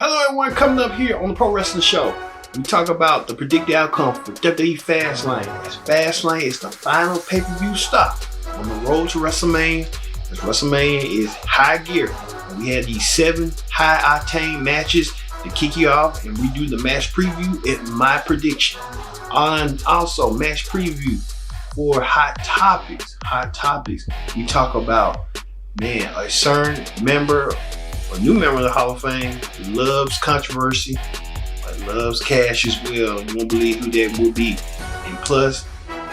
Hello everyone, coming up here on the Pro Wrestling Show. We talk about the predicted outcome for WWE Fastlane. As Fastlane is the final pay-per-view stop on the road to WrestleMania. As WrestleMania is high gear. We had these 7 high-octane matches to kick you off, and we do the match preview and my prediction. And also match preview for Hot Topics. Hot Topics, we talk about, a certain member, a new member of the Hall of Fame who loves controversy, but loves cash as well. You won't believe who that will be. And plus,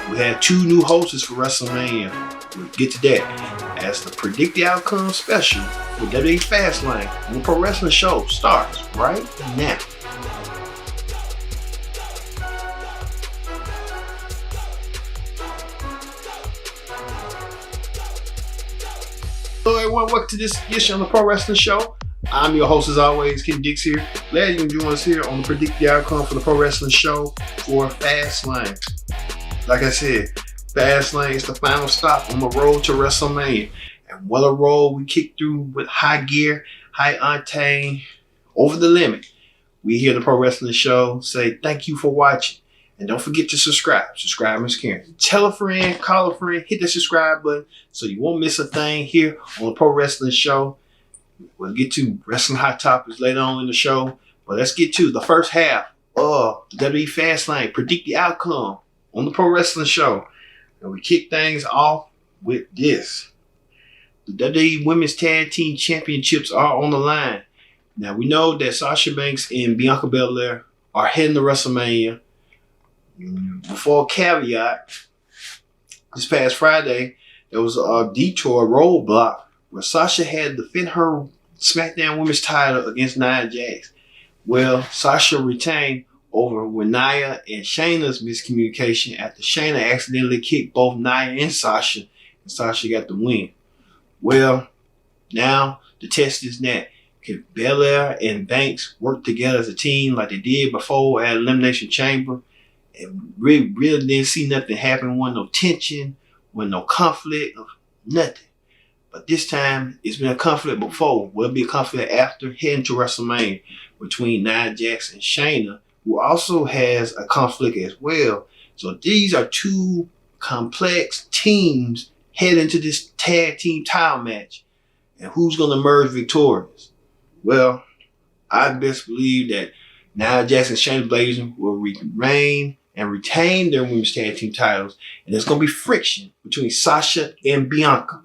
we have 2 new hosts for WrestleMania. We'll get to that as the Predict the Outcome special for WWE Fastlane. The Pro Wrestling Show starts right now. Hello everyone, welcome to this edition of the Pro Wrestling Show. I'm your host as always, Ken Dix here. Glad you can join us here on the Predict the Outcome for the Pro Wrestling Show for Fastlane. Like I said, Fastlane is the final stop on the road to WrestleMania. And what a road we kick through with high gear, high octane, over the limit. We here at the Pro Wrestling Show say thank you for watching. And don't forget to subscribe. Subscribe is caring. Tell a friend, call a friend, hit the subscribe button so you won't miss a thing here on the Pro Wrestling Show. We'll get to Wrestling Hot Topics later on in the show. But let's get to the first half of the WWE Fastlane. Predict the outcome on the Pro Wrestling Show. And we kick things off with this. The WWE Women's Tag Team Championships are on the line. Now we know that Sasha Banks and Bianca Belair are heading to WrestleMania. Before caveat, this past Friday, there was a detour roadblock where Sasha had to defend her SmackDown Women's title against Nia Jax. Well, Sasha retained over with Nia and Shayna's miscommunication after Shayna accidentally kicked both Nia and Sasha got the win. Well, now the test is that can Belair and Banks work together as a team like they did before at Elimination Chamber? And really didn't see nothing happen. Wasn't no tension, wasn't no conflict, nothing. But this time, it's been a conflict before. Will be a conflict after heading to WrestleMania between Nia Jax and Shayna, who also has a conflict as well. So these are 2 complex teams heading to this tag team title match. And who's going to emerge victorious? Well, I best believe that Nia Jax and Shayna Baszler will retain their women's tag team titles, and there's going to be friction between Sasha and Bianca.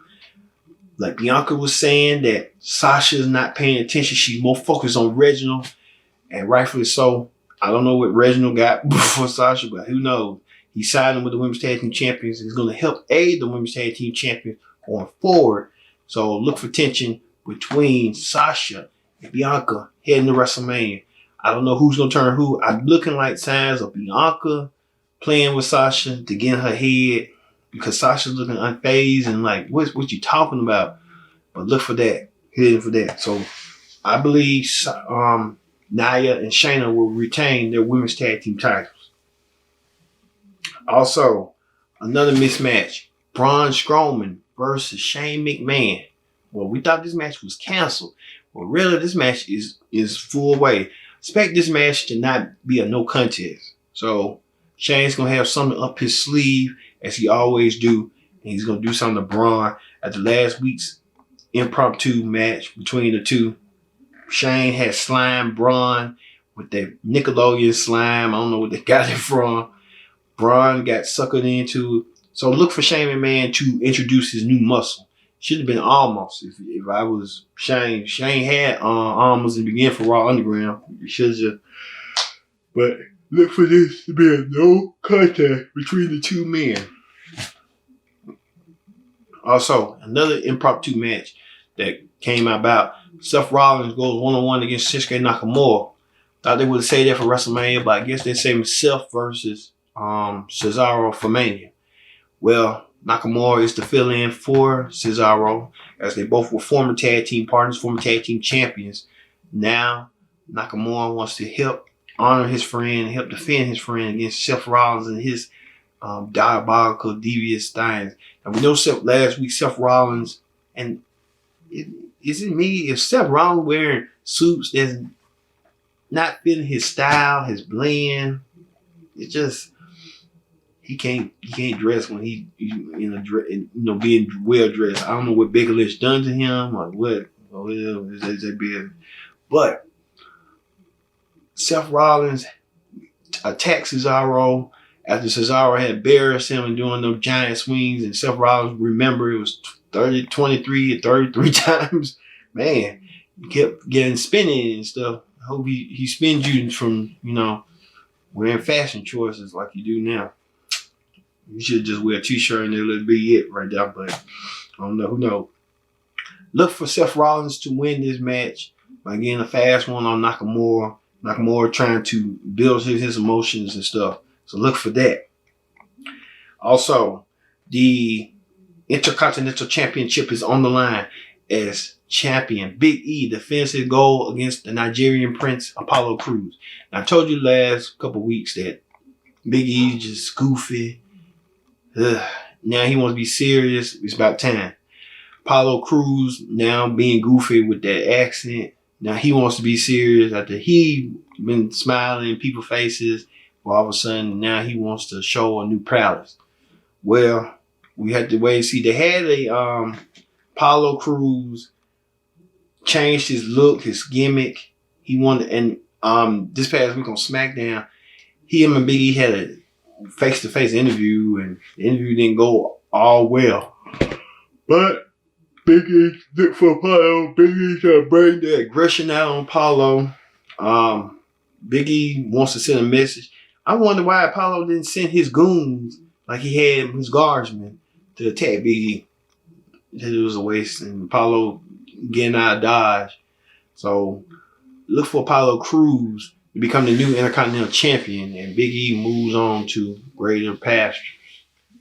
Like Bianca was saying that Sasha is not paying attention. She's more focused on Reginald, and rightfully so. I don't know what Reginald got before Sasha, but who knows? He's siding with the women's tag team champions. He's going to help aid the women's tag team champions going forward. So look for tension between Sasha and Bianca heading to WrestleMania. I don't know who's going to turn who. I'm looking like signs of Bianca playing with Sasha to get in her head because Sasha's looking unfazed and like, what you talking about? But look for that. Heading for that. So I believe Nia and Shayna will retain their women's tag team titles. Also, another mismatch. Braun Strowman versus Shane McMahon. Well, we thought this match was canceled. Well, really, this match is full way. Expect this match to not be a no contest. So Shane's going to have something up his sleeve as he always do. And he's going to do something to Braun. At the last week's impromptu match between the 2, Shane had slimed Braun with that Nickelodeon slime. I don't know where they got it from. Braun got suckered into. So look for Shane McMahon to introduce his new muscle. Should have been almost. If I was Shane. Shane had almost in the beginning for Raw Underground. You should have. But look for this to be a no contact between the 2 men. Also, another impromptu match that came about. Seth Rollins goes 1-on-1 against Siske Nakamura. Thought they would say that for WrestleMania, but I guess they're saying Seth versus Cesaro for Mania. Well, Nakamura is to fill in for Cesaro as they both were former tag team partners, former tag team champions. Now, Nakamura wants to help honor his friend, help defend his friend against Seth Rollins and his diabolical, devious things. And we know last week Seth Rollins, and is it me? If Seth Rollins wearing suits that's not fitting his style, his blend. It's just he can't dress when he being well dressed. I don't know what Big Lish done to him or what. Or whatever is that big. But Seth Rollins attacked Cesaro after Cesaro had embarrassed him and doing those giant swings, and Seth Rollins, remember, it was 23 times. Man, he kept getting spinning and stuff. I hope he spins you from, wearing fashion choices like you do now. You should just wear a t-shirt and it'll be it right there, but I don't know. Who knows? Look for Seth Rollins to win this match by getting a fast one on Nakamura. Nakamura trying to build his emotions and stuff. So look for that. Also, the Intercontinental Championship is on the line as champion. Big E defends his gold against the Nigerian Prince, Apollo Crews. Now, I told you last couple weeks that Big E just goofy. Now he wants to be serious. It's about time. Apollo Crews now being goofy with that accent. Now he wants to be serious after he been smiling in people's faces. All of a sudden, now he wants to show a new prowess. Well, we had to wait and see. They had a Apollo Crews changed his look, his gimmick. He wanted, and this past week on SmackDown, him and Big E had a face-to-face interview, and the interview didn't go all well. But Big E looked for Apollo. Big E trying to bring the aggression out on Apollo. Big E wants to send a message. I wonder why Apollo didn't send his goons like he had his guardsmen to attack Big E. It was a waste, and Apollo getting out of Dodge. So look for Apollo Crews to become the new Intercontinental Champion, and Big E moves on to greater pastures.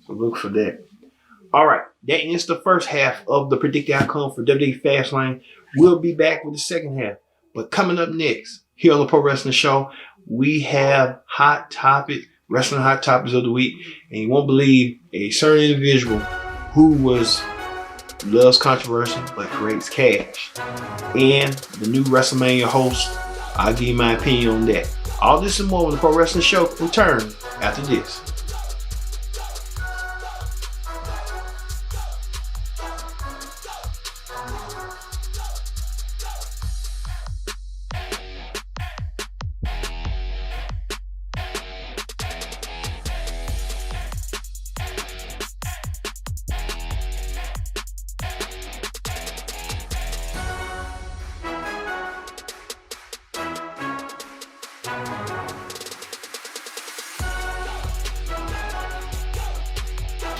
So look for that. All right, that ends the first half of the predicted outcome for WWE Fastlane. We'll be back with the second half. But coming up next, here on the Pro Wrestling Show, we have Hot Topic, Wrestling Hot Topics of the Week. And you won't believe a certain individual who loves controversy but creates cash. And the new WrestleMania host, I'll give you my opinion on that. All this and more on the Pro Wrestling Show return after this.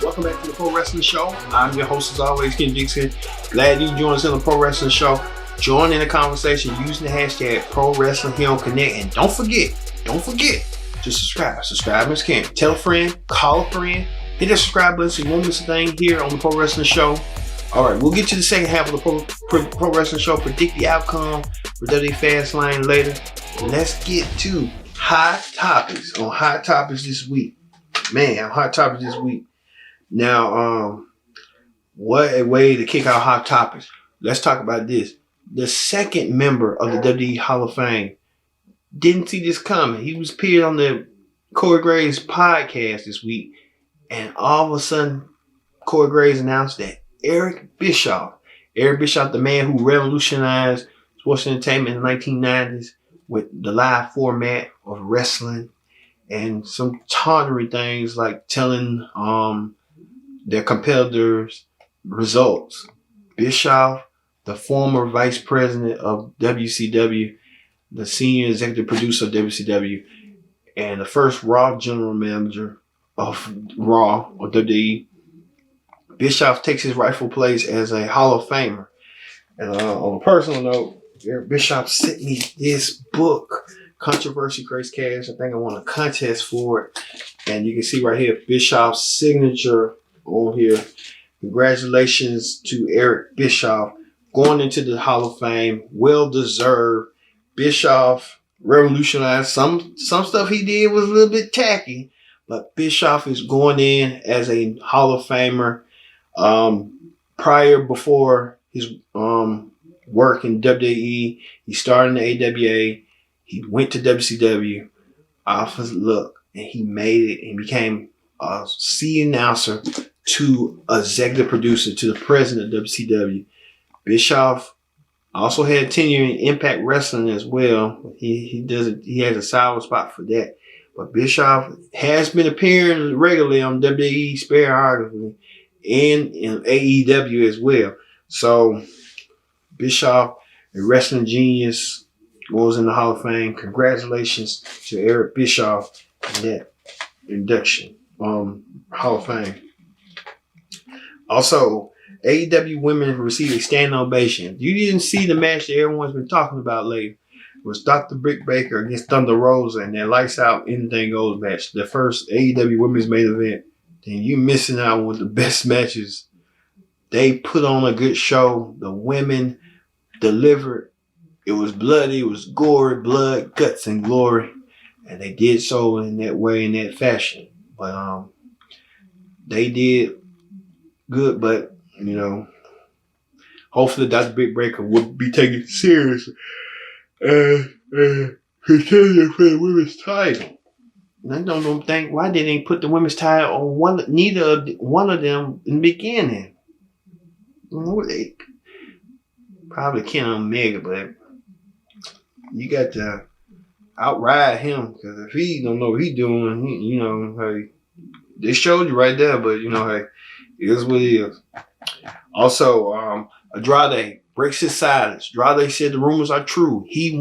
Welcome back to the Pro Wrestling Show. I'm your host as always, Ken Dixon. Glad you joined us on the Pro Wrestling Show. Join in the conversation using the hashtag Pro Wrestling here on Connect. And don't forget to subscribe. Subscribe, Miss Ken. Tell a friend, call a friend, hit that subscribe button so you won't miss a thing here on the Pro Wrestling Show. All right, we'll get to the second half of the Pro Wrestling Show. Predict the outcome for WWE Fastlane later. Let's get to Hot Topics on Hot Topics this week. Man, Hot Topics this week. Now, what a way to kick out Hot Topics. Let's talk about this. The second member of the WWE Hall of Fame didn't see this coming. He was appeared on the Corey Graves podcast this week, and all of a sudden, Corey Graves announced that Eric Bischoff, the man who revolutionized sports entertainment in the 1990s with the live format of wrestling and some tawdry things like telling their competitors' results. Bischoff, the former vice president of WCW, the senior executive producer of WCW, and the first Raw general manager of Raw or WWE, Bischoff takes his rightful place as a Hall of Famer. And on a personal note, Eric Bischoff sent me this book, Controversy Creates Cash. I think I won a contest for it. And you can see right here, Bischoff's signature on here. Congratulations to Eric Bischoff going into the Hall of Fame. Well deserved. Bischoff revolutionized some stuff he did was a little bit tacky, but Bischoff is going in as a Hall of Famer. Before his work in WWE, he started in the AWA. He went to WCW off his luck, and he made it and became a C announcer to executive producer to the president of WCW. Bischoff also had tenure in Impact Wrestling as well. He has a solid spot for that. But Bischoff has been appearing regularly on WWE Spiritography and in AEW as well. So Bischoff, a wrestling genius, goes in the Hall of Fame. Congratulations to Eric Bischoff on that induction. Hall of Fame. Also, AEW women received a standing ovation. You didn't see the match that everyone's been talking about lately. It was Dr. Britt Baker against Thunder Rosa and their Lights Out Anything Goes match. The first AEW women's main event. Then you missing out on one of the best matches. They put on a good show. The women delivered. It was bloody. It was gory, blood, guts, and glory. And they did so in that way, in that fashion. But they did good, but you know, hopefully Dr. Britt Baker will be taken seriously and contending for the women's title. And I don't think why they didn't put the women's title on one of them in the beginning. You know, they probably can't on Omega, but you got to outride him, because if he don't know what he's doing, hey, they showed you right there, but hey, it is what it is. Also, Andrade breaks his silence. Andrade said the rumors are true. He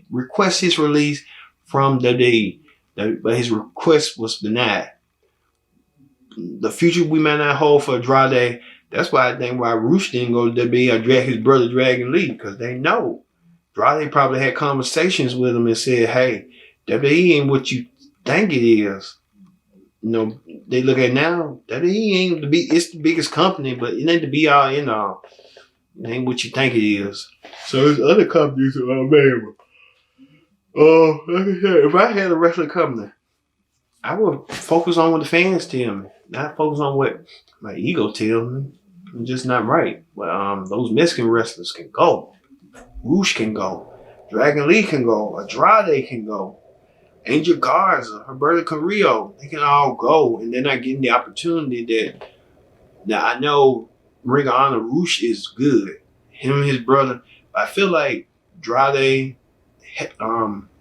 requests his release from WWE, but his request was denied. The future we might not hold for Andrade. That's why I think why Roosh didn't go to WWE or drag his brother Dragon Lee, because they know. Andrade probably had conversations with him and said, hey, WWE ain't what you think it is. They look at now, WWE ain't it's the biggest company, but it ain't the be all end all. It ain't what you think it is. So there's other companies that are available. Like I said, if I had a wrestling company, I would focus on what the fans tell me, not focus on what my ego tells me. I'm just not right. But those Mexican wrestlers can go. Roosh can go. Dragon Lee can go. Andrade can go. Angel Garza, Roberto Carrillo, they can all go, and they're not getting the opportunity that. Now I know Ring of Honor Roosh is good, him and his brother. But I feel like Andrade,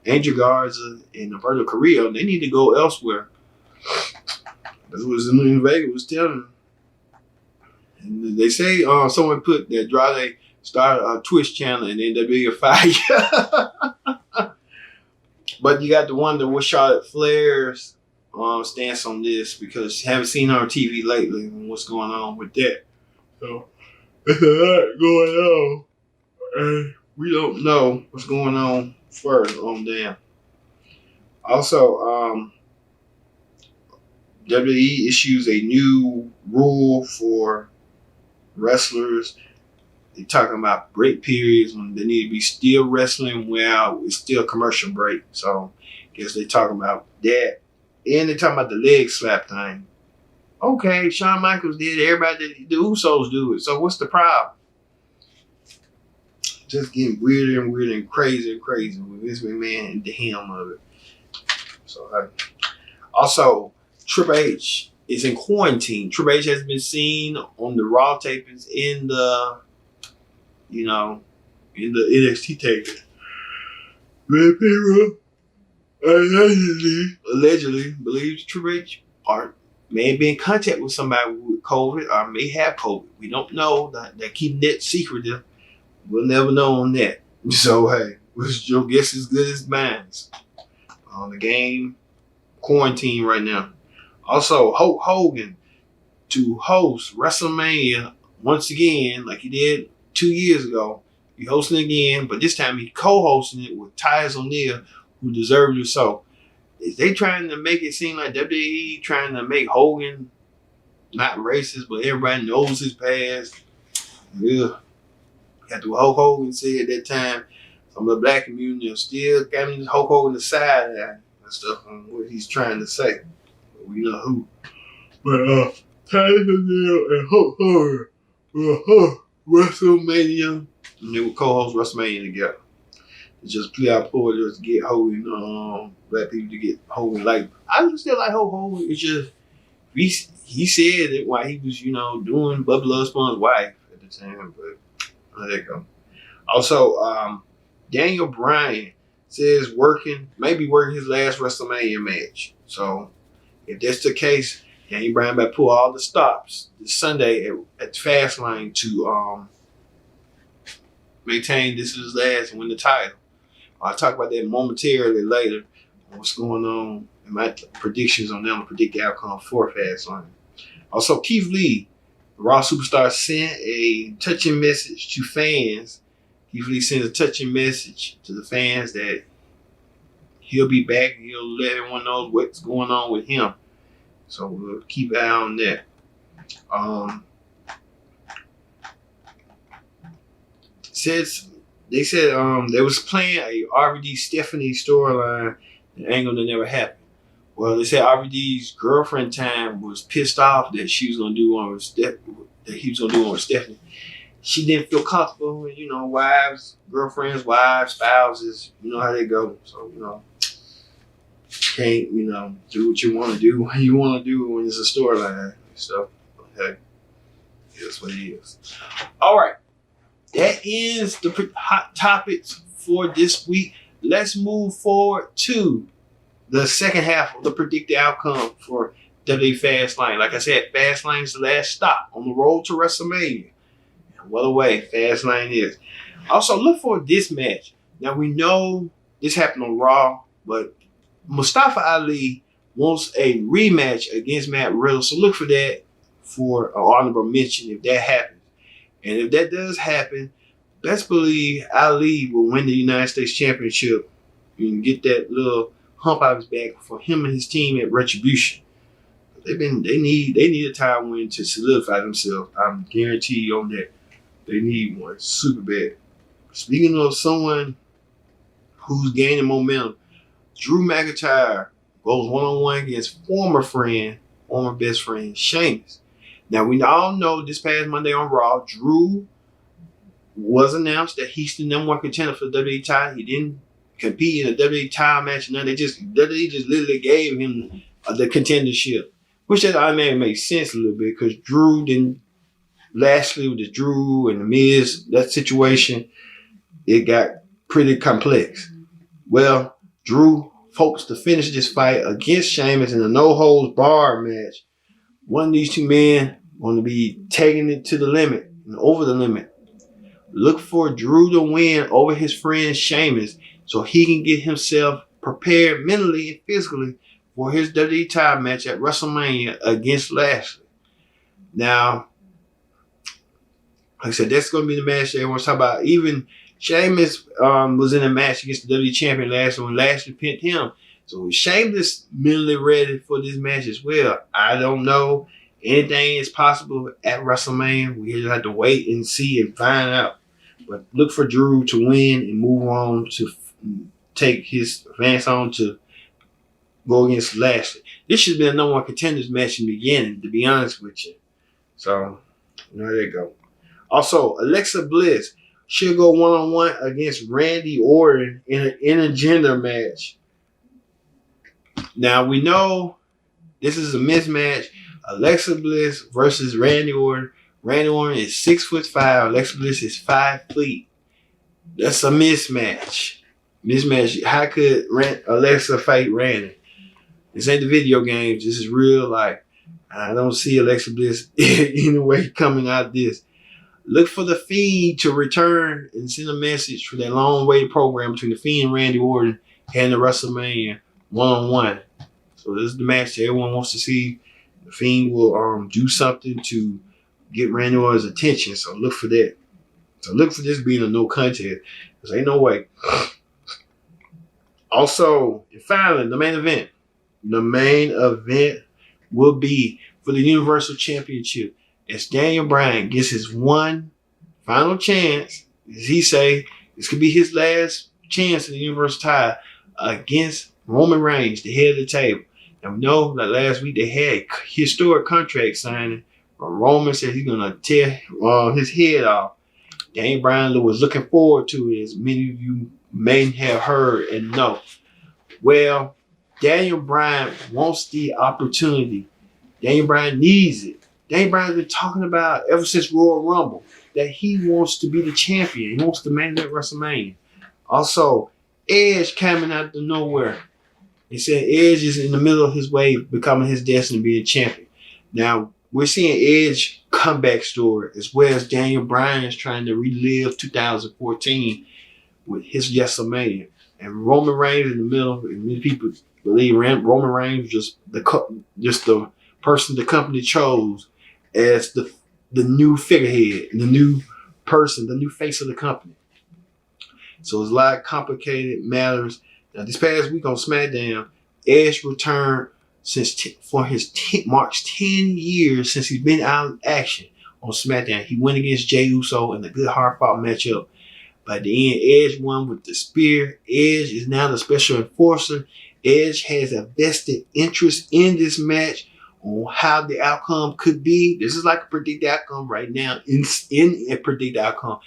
Angel Garza, and Roberto Carrillo, they need to go elsewhere. That's what in Vegas was telling them. And they say someone put that Andrade started a Twitch channel and NWA fired. But you got to wonder what Charlotte Flair's stance on this, because you haven't seen her on TV lately and what's going on with that. So there's a lot going on, and we don't know what's going on further on them. Also, WWE issues a new rule for wrestlers. They're talking about break periods when they need to be still wrestling while it's still commercial break. So I guess they're talking about that. And they're talking about the leg slap thing. Okay, Shawn Michaels did it. Everybody did it. The Usos do it. So what's the problem? Just getting weirder and weirder and crazy with Vince McMahon and the helm of it. So also, Triple H is in quarantine. Triple H has been seen on the Raw tapings in the NXT taping. People allegedly believes Triple H may have been in contact with somebody with COVID or may have COVID. We don't know. They're keeping that secretive. We'll never know on that. So, hey, your guess is as good as mine. On the game, quarantine right now. Also, Hulk Hogan to host WrestleMania once again, like he did 2 years ago. He hosting it again, but this time he co-hosting it with Tyus O'Neil, who deserved it so. Is they trying to make it seem like WWE trying to make Hogan not racist, but everybody knows his past? Yeah. After what Hulk Hogan said at that time, some of the black community are still got Hulk Hogan aside and stuff on what he's trying to say. But we know who. But Tyus O'Neil and Hulk Hogan will host WrestleMania, and they will co-host WrestleMania together. It's just play out poor just to get Hogan, black people to get Hogan. Like, I still like Hogan. It's just, he said it while he was, doing Bubba Love Sponge's wife at the time, but there you go. Also, Daniel Bryan says maybe working his last WrestleMania match. So if that's the case, Daniel Bryan might pull all the stops this Sunday at Fastlane to maintain this is his last and win the title. I'll talk about that momentarily later. What's going on and my predictions on them. Predict the outcome for Fastlane. Also, Keith Lee, the Raw superstar, sent a touching message to fans. Keith Lee sends a touching message to the fans that he'll be back and he'll let everyone know what's going on with him. So we'll keep an eye on that. They said they was playing a RVD Stephanie storyline, an angle that never happened. Well, they said RVD's girlfriend time was pissed off that she was gonna do one with he was gonna do one with Stephanie. She didn't feel comfortable with, wives, girlfriends, wives, spouses, how they go. So, can't, do what you want to do when you want to do when it's a storyline and stuff. Okay. That's what it is. All right. That ends the hot topics for this week. Let's move forward to the second half of the predicted outcome for WWE Fastlane. Like I said, Fastlane is the last stop on the road to WrestleMania. And what a way Fastlane is. Also, look for this match. Now, we know this happened on Raw, but Mustafa Ali wants a rematch against Matt Riddle. So look for that for an honorable mention if that happens. And if that does happen, best believe Ali will win the United States Championship and get that little hump out of his back for him and his team at Retribution. They need a title win to solidify themselves. I'm guarantee you on that. They need one super bad. Speaking of someone who's gaining momentum, Drew McIntyre goes one-on-one against former best friend, Sheamus. Now, we all know this past Monday on Raw, Drew was announced that he's the number one contender for the WWE title. He didn't compete in a WWE title match. Now, WWE just literally gave him the contendership, which that automatically makes sense a little bit because Drew didn't. Lastly, with the Drew and the Miz, that situation, it got pretty complex. Well, Drew hopes to finish this fight against Sheamus in a no-holds-barred match. One of these two men going to be taking it to the limit and over the limit. Look for Drew to win over his friend Sheamus so he can get himself prepared mentally and physically for his WWE title match at WrestleMania against Lashley. Now, like I said, that's going to be the match that everyone's talking about. Even Sheamus was in a match against the WWE champion last when Lashley pinned him. So Sheamus mentally ready for this match as well. I don't know. Anything is possible at WrestleMania. We just have to wait and see and find out. But look for Drew to win and move on to take his advance on to go against Lashley. This should have been a number one contenders match in the beginning, to be honest with you. So, there you go. Also, Alexa Bliss should go one-on-one against Randy Orton in an intergender match. Now, we know this is a mismatch. Alexa Bliss versus Randy Orton. Randy Orton is 6'5". Alexa Bliss is 5 feet. That's a mismatch. How could Alexa fight Randy? This ain't the video games. This is real life. I don't see Alexa Bliss in a way coming out of this. Look for the Fiend to return and send a message for that long-awaited program between the Fiend and Randy Orton and the WrestleMania one-on-one. So this is the match that everyone wants to see. The Fiend will do something to get Randy Orton's attention. So look for that. So look for this being a no contest. Because ain't no way. Also, and finally, the main event. The main event will be for the Universal Championship. As Daniel Bryan gets his one final chance, as he say, this could be his last chance at the Universal title against Roman Reigns, the head of the table. And we know that last week they had a historic contract signing. Roman said he's going to tear his head off. Daniel Bryan was looking forward to it, as many of you may have heard and know. Well, Daniel Bryan wants the opportunity. Daniel Bryan needs it. Daniel Bryan's been talking about ever since Royal Rumble that he wants to be the champion. He wants to main event WrestleMania. Also, Edge coming out of nowhere. He said Edge is in the middle of his way, becoming his destiny to be a champion. Now, we're seeing Edge comeback story as well as Daniel Bryan is trying to relive 2014 with his WrestleMania. And Roman Reigns in the middle, and many people believe Roman Reigns just the person the company chose as the new figurehead, the new person, the new face of the company. So it's a lot of complicated matters. Now, this past week on SmackDown, Edge returned for his March 10 years since he's been out of action on SmackDown. He went against Jey Uso in a good hard-fought matchup. By the end, Edge won with the spear. Edge is now the special enforcer. Edge has a vested interest in this match on how the outcome could be. This is like a predicted outcome right now. In a predicted outcome,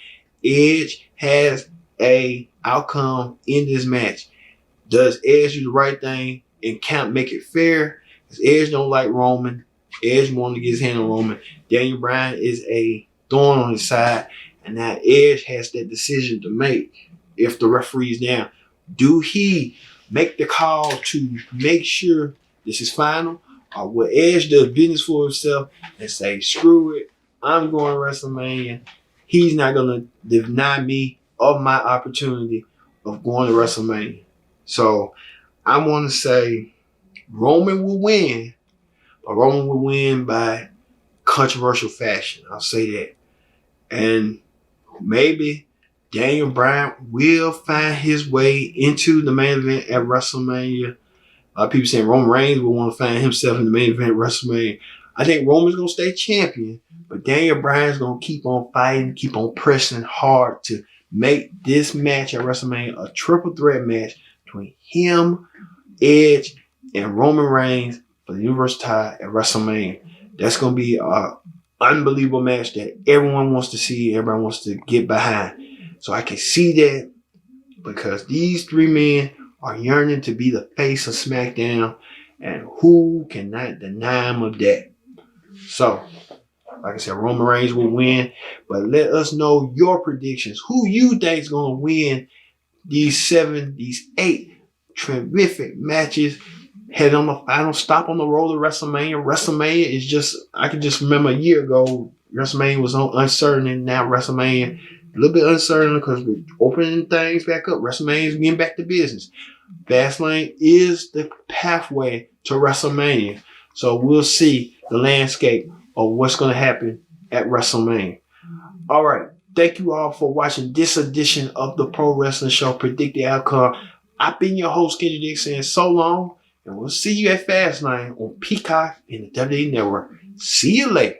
Edge has a outcome in this match. Does Edge do the right thing and can't make it fair? Because Edge don't like Roman. Edge wanted to get his hand on Roman. Daniel Bryan is a thorn on his side. And now Edge has that decision to make if the referee's down. Do he make the call to make sure this is final? Or will Edge do business for himself and say, screw it, I'm going to WrestleMania. He's not going to deny me of my opportunity of going to WrestleMania. So I want to say Roman will win, but Roman will win by controversial fashion. I'll say that. And maybe Daniel Bryan will find his way into the main event at WrestleMania. A lot of people saying Roman Reigns will want to find himself in the main event at WrestleMania. I think Roman's going to stay champion, but Daniel Bryan's going to keep on fighting, keep on pressing hard to make this match at WrestleMania a triple threat match between him, Edge, and Roman Reigns for the Universal title at WrestleMania. That's going to be an unbelievable match that everyone wants to see, everyone wants to get behind. So I can see that because these three men are yearning to be the face of SmackDown, and who cannot deny them of that? So, like I said, Roman Reigns will win, but let us know your predictions. Who you think is going to win these 8 terrific matches? Head on the final stop on the road to WrestleMania. WrestleMania is just, I can just remember a year ago, WrestleMania was uncertain, and now WrestleMania a little bit uncertain because we're opening things back up. WrestleMania is getting back to business. Fastlane is the pathway to WrestleMania. So we'll see the landscape of what's going to happen at WrestleMania. All right. Thank you all for watching this edition of the Pro Wrestling Show, Predict the Outcome. I've been your host, Kendrick Dick, saying so long, and we'll see you at Fastlane on Peacock and the WWE Network. See you later.